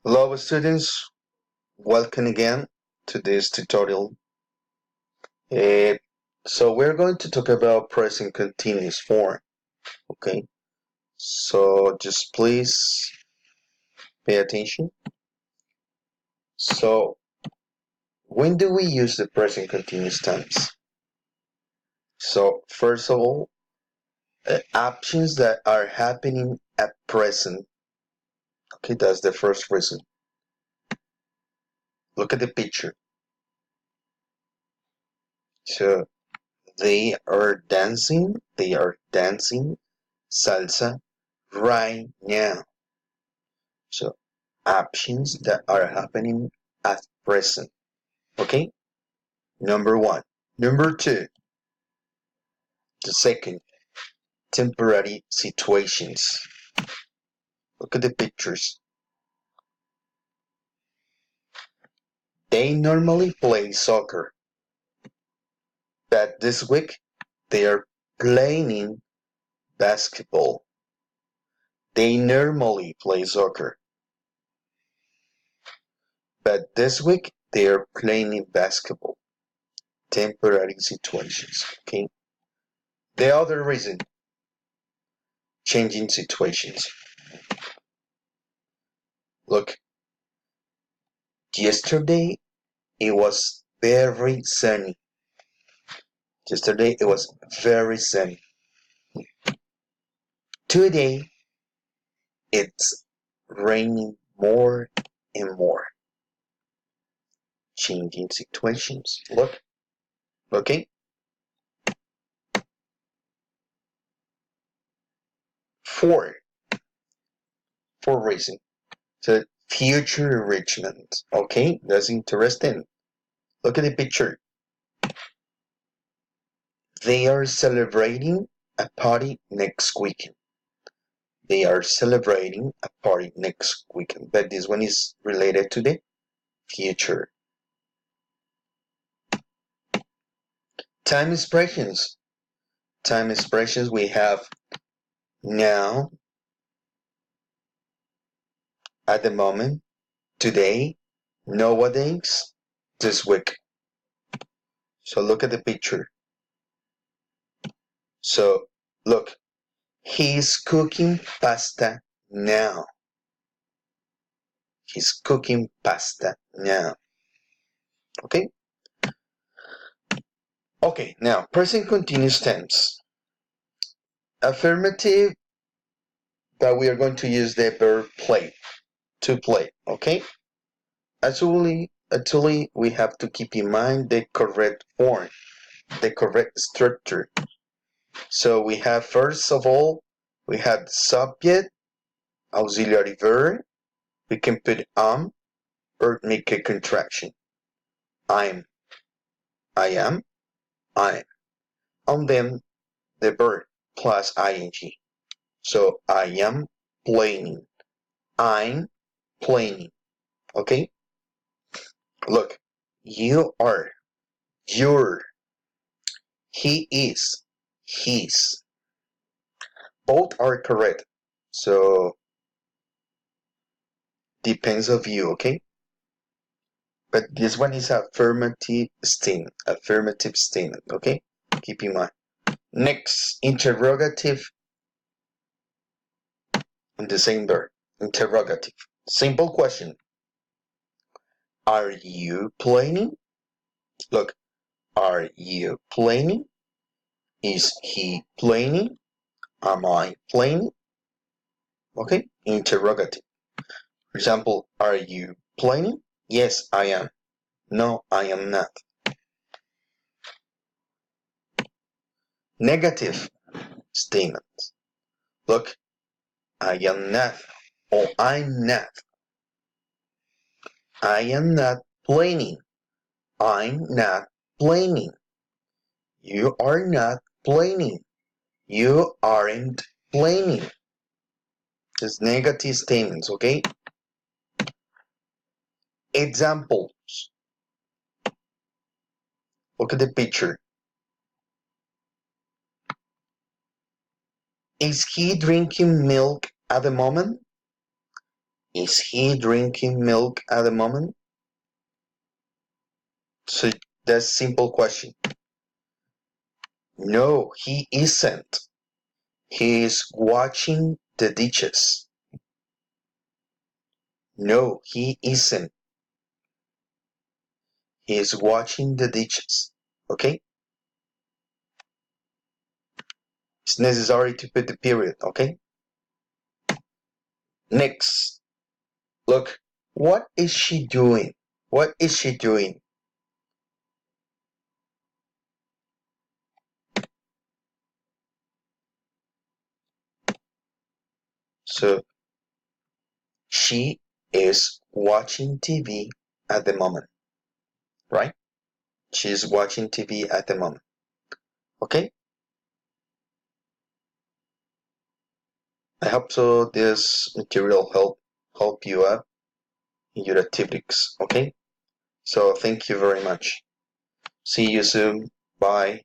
Hello students, welcome again to this tutorial. Uh, so we're going to talk about present continuous form, okay? So just please pay attention. So when do we use the present continuous tense? So first of all, actions that are happening at present, okay, that's the first reason. Look at the picture. So they are dancing salsa right now. So actions that are happening at present. Okay? Number one. Number two, the second, temporary situations. Look at the pictures. They normally play soccer, but this week they are playing basketball. They normally play soccer, but this week they are playing basketball. Temporary situations. Okay? The other reason, changing situations. Look, yesterday it was very sunny. Yesterday it was very sunny. Today it's raining more and more. Changing situations. Look, okay? For reason. So future enrichment. Okay, that's interesting. Look at the picture. They are celebrating a party next weekend. They are celebrating a party next weekend. But this one is related to the future. Time expressions. Time expressions we have now, at the moment, today, nowadays, this week. So look at the picture. So look, he's cooking pasta now. He's cooking pasta now. Okay? Okay, now present continuous tense. Affirmative, that we are going to use the verb play, to play, okay? Actually, we have to keep in mind the correct form, the correct structure. So we have, first of all, we have subject, auxiliary verb. We can put or make a contraction. I am, I. And then the verb plus ing. So I am playing. I'm playing. Okay? Look, you are, you're, he is, he's. Both are correct. So depends of you, okay? But this one is affirmative statement, okay? Keep in mind. Next, interrogative in the same verb. Interrogative. Simple question. Are you playing? Look, are you playing? Is he playing? Am I playing? Okay, interrogative. For example, are you playing? Yes, I am. No, I am not. Negative statements. Look, I am not, or I'm not. I am not playing. I'm not playing. You are not playing. You aren't playing. Just negative statements, okay? Examples. Look at the picture. Is he drinking milk at the moment? Is he drinking milk at the moment? So that's a simple question. No, he isn't. He is watching the dishes. No, he isn't. He is watching the dishes. Okay? It's necessary to put the period. Okay? Next. Look, what is she doing? What is she doing? So she is watching TV at the moment, right? She's watching TV at the moment. Okay? I hope so this material help you out in your activities. Okay? So thank you very much. See you soon. Bye.